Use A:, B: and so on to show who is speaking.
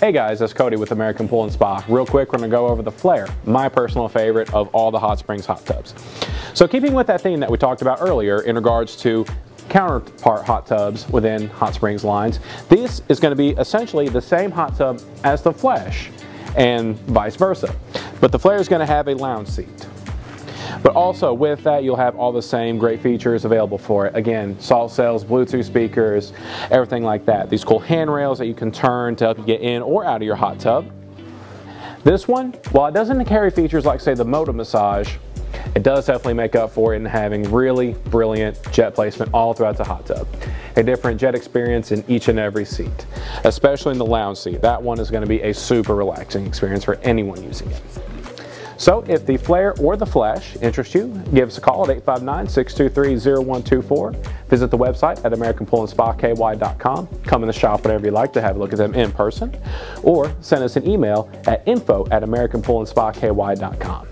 A: Hey guys, it's Cody with American Pool & Spa. Real quick, we're going to go over the Flair, my personal favorite of all the Hotsprings hot tubs. So keeping with that theme that we talked about earlier in regards to counterpart hot tubs within Hotsprings lines, this is going to be essentially the same hot tub as the Flash and vice versa. But the Flair is going to have a lounge seat. But also with that, you'll have all the same great features available for it. Again, salt cells, Bluetooth speakers, everything like that. These cool handrails that you can turn to help you get in or out of your hot tub. This one, while it doesn't carry features like, say, the motor massage, it does definitely make up for it in having really brilliant jet placement all throughout the hot tub. A different jet experience in each and every seat, especially in the lounge seat. That one is going to be a super relaxing experience for anyone using it. So if the Flair or the Flash interest you, give us a call at 859-623-0124. Visit the website at AmericanPoolAndSpaKY.com. Come in the shop whenever you like to have a look at them in person, or send us an email at info@AmericanPoolAndSpaKY.com.